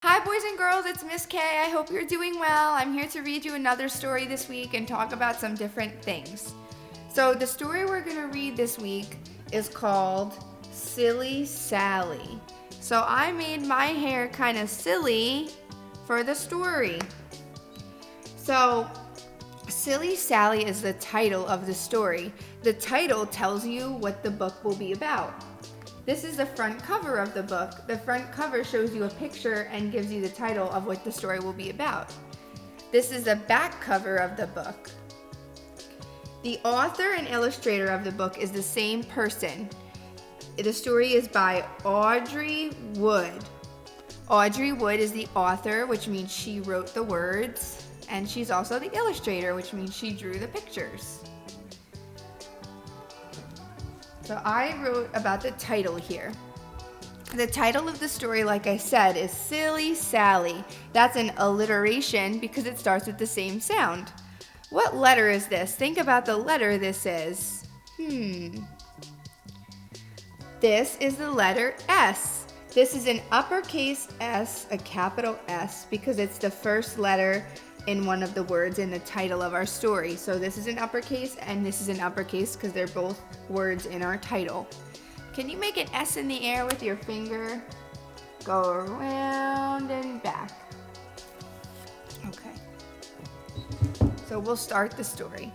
Hi, boys and girls, it's Miss K. I hope you're doing well. I'm here to read you another story this week and talk about some different things. So, the story we're going to read this week is called Silly Sally. So, I made my hair kind of silly for the story. So, Silly Sally is the title of the story. The title tells you what the book will be about. This is the front cover of the book. The front cover shows you a picture and gives you the title of what the story will be about. This is the back cover of the book. The author and illustrator of the book is the same person. The story is by Audrey Wood. Audrey Wood is the author, which means she wrote the words, and she's also the illustrator, which means she drew the pictures. So I wrote about the title here. The title of the story, like I said, is Silly Sally. That's an alliteration because it starts with the same sound. What letter is this? Think about the letter this is. This is the letter S. This is an uppercase S, a capital S, because it's the first letter in one of the words in the title of our story. So this is an uppercase and this is an uppercase because they're both words in our title. Can you make an S in the air with your finger? Go around and back. Okay. So we'll start the story.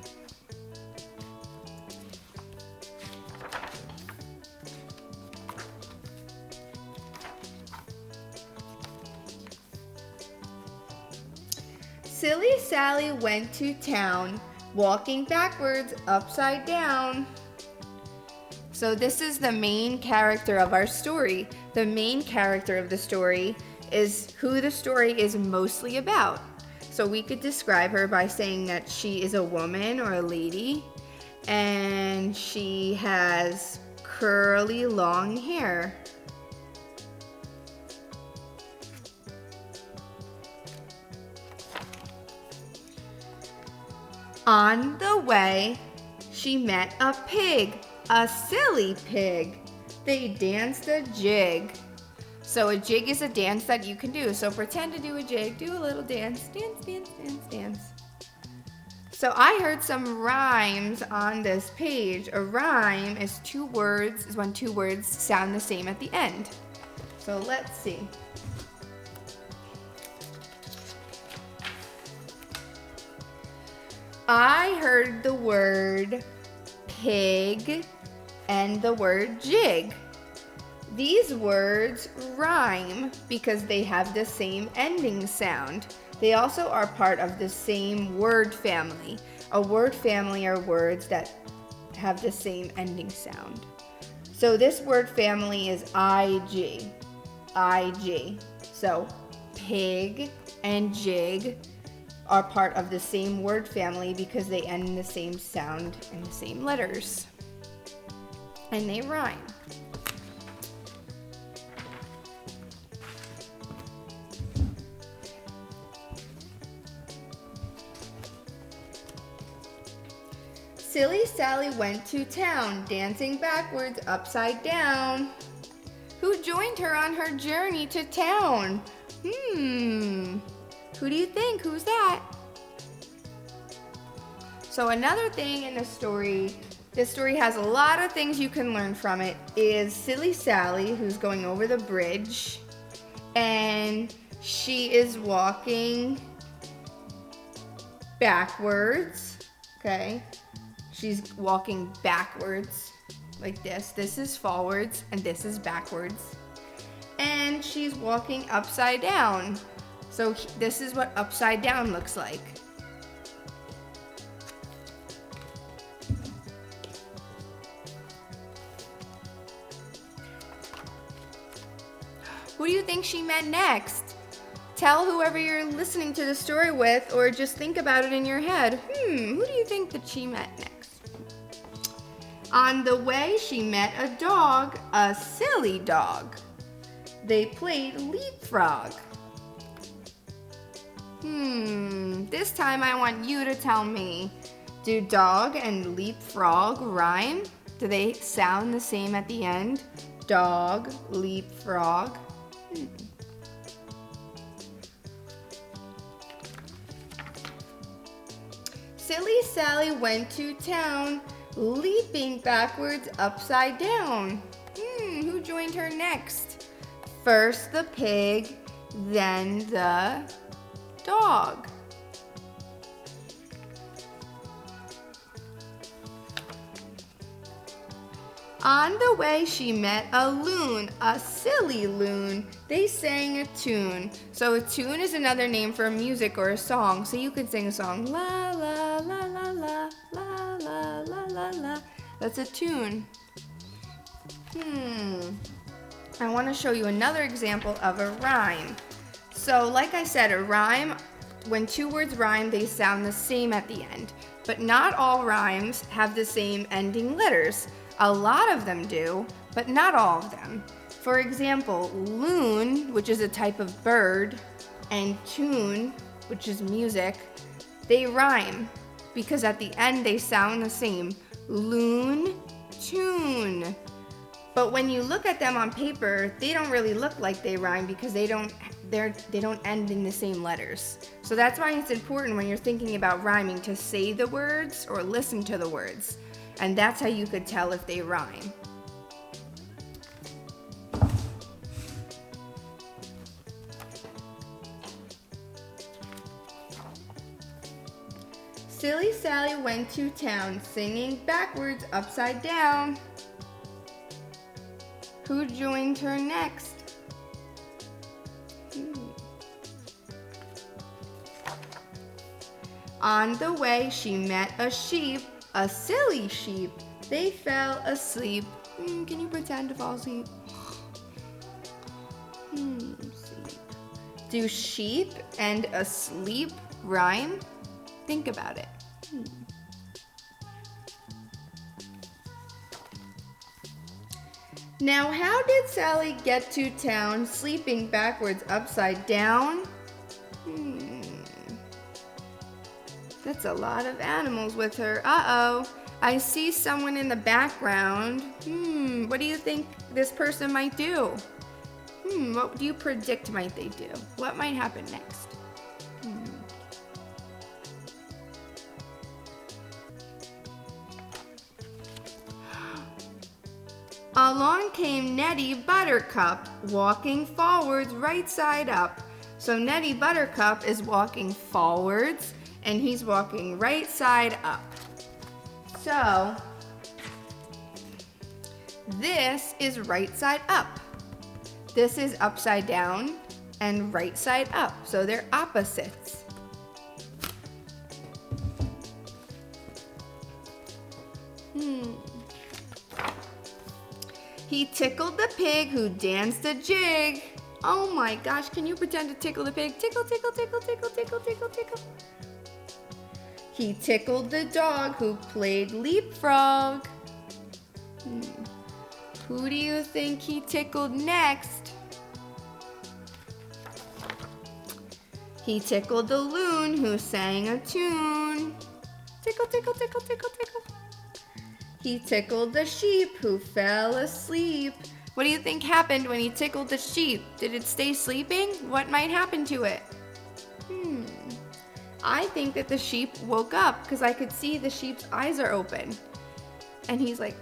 Silly Sally went to town, walking backwards, upside down. So this is the main character of our story. The main character of the story is who the story is mostly about. So we could describe her by saying that she is a woman or a lady, and she has curly long hair. On the way, she met a pig, a silly pig. They danced a jig. So a jig is a dance that you can do. So pretend to do a jig, do a little dance, dance, dance, dance, dance. So I heard some rhymes on this page. A rhyme is when two words sound the same at the end. So let's see. I heard the word pig and the word jig. These words rhyme because they have the same ending sound. They also are part of the same word family. A word family are words that have the same ending sound. So this word family is IG. IG. So pig and jig are part of the same word family because they end in the same sound and the same letters. And they rhyme. Silly Sally went to town, dancing backwards, upside down. Who joined her on her journey to town? Who do you think? Who's that? So another thing in the story, this story has a lot of things you can learn from it, is Silly Sally, who's going over the bridge, and she is walking backwards, okay? She's walking backwards like this. This is forwards and this is backwards. And she's walking upside down. So this is what upside down looks like. Who do you think she met next? Tell whoever you're listening to the story with, or just think about it in your head. Who do you think that she met next? On the way, she met a dog, a silly dog. They played leapfrog. This time I want you to tell me, do dog and leapfrog rhyme? Do they sound the same at the end? Dog, leapfrog. Silly Sally went to town, leaping backwards upside down. Who joined her next? First the pig, then the dog. On the way she met a loon, a silly loon. They sang a tune. So a tune is another name for music or a song. So you could sing a song, la la la la la la la la la la. That's a tune. I want to show you another example of a rhyme. So like I said, a rhyme, when two words rhyme, they sound the same at the end. But not all rhymes have the same ending letters. A lot of them do, but not all of them. For example, loon, which is a type of bird, and tune, which is music, they rhyme because at the end they sound the same. Loon, tune. But when you look at them on paper, they don't really look like they rhyme because they don't end in the same letters. So that's why it's important when you're thinking about rhyming to say the words or listen to the words. And that's how you could tell if they rhyme. Silly Sally went to town, singing backwards upside down. Who joined her next? On the way she met a sheep, a silly sheep. They fell asleep. Can you pretend to fall asleep? Sleep. Do sheep and asleep rhyme? Think about it. Now, how did Sally get to town sleeping backwards upside down? That's a lot of animals with her. Uh-oh. I see someone in the background. What do you think this person might do? What do you predict might they do? What might happen next? Along came Nettie Buttercup, walking forwards right side up. So Nettie Buttercup is walking forwards, and he's walking right side up. So this is right side up. This is upside down and right side up. So they're opposites. He tickled the pig who danced a jig. Oh my gosh, can you pretend to tickle the pig? Tickle, tickle, tickle, tickle, tickle, tickle, tickle. He tickled the dog who played leapfrog. Who do you think he tickled next? He tickled the loon who sang a tune. Tickle, tickle, tickle, tickle, tickle. He tickled the sheep who fell asleep. What do you think happened when he tickled the sheep? Did it stay sleeping? What might happen to it? I think that the sheep woke up because I could see the sheep's eyes are open. And he's like,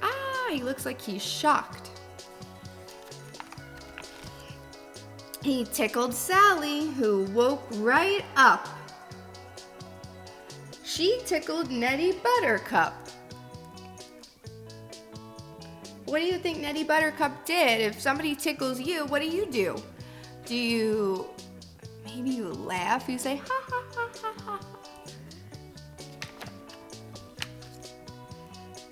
he looks like he's shocked. He tickled Sally, who woke right up. She tickled Nettie Buttercup. What do you think Nettie Buttercup did? If somebody tickles you, what do? Maybe you laugh, you say, ha ha ha ha ha.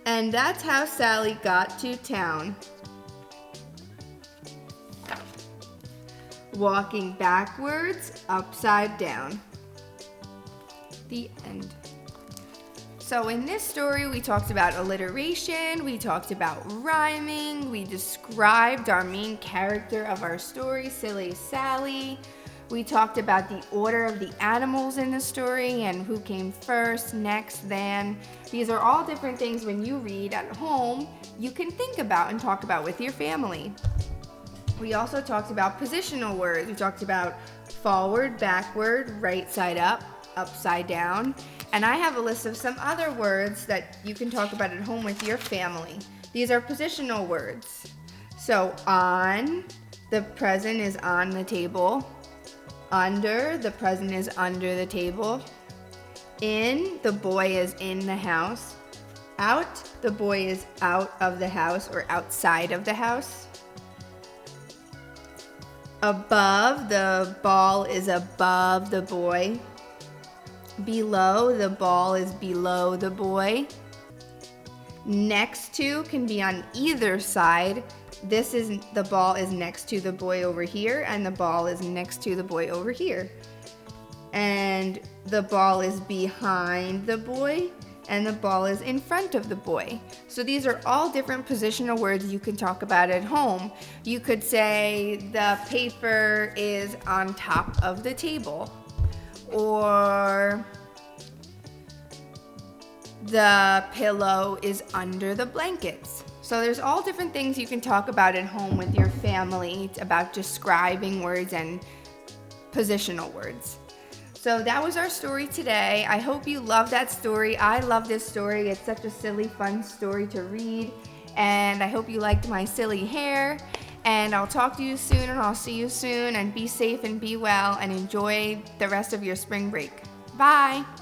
And that's how Sally got to town. Walking backwards, upside down. The end. So in this story, we talked about alliteration, we talked about rhyming, we described our main character of our story, Silly Sally. We talked about the order of the animals in the story and who came first, next, then. These are all different things when you read at home, you can think about and talk about with your family. We also talked about positional words. We talked about forward, backward, right side up, upside down. And I have a list of some other words that you can talk about at home with your family. These are positional words. So on, the present is on the table. Under, the present is under the table. In, the boy is in the house. Out, the boy is out of the house or outside of the house. Above, the ball is above the boy. Below, the ball is below the boy. Next to can be on either side. The ball is next to the boy over here, and the ball is next to the boy over here. And the ball is behind the boy, and the ball is in front of the boy. So these are all different positional words you can talk about at home. You could say the paper is on top of the table, or the pillow is under the blankets. So there's all different things you can talk about at home with your family about describing words and positional words. So that was our story today. I hope you love that story. I love this story. It's such a silly, fun story to read. And I hope you liked my silly hair. And I'll talk to you soon, and I'll see you soon. And be safe and be well, and enjoy the rest of your spring break. Bye.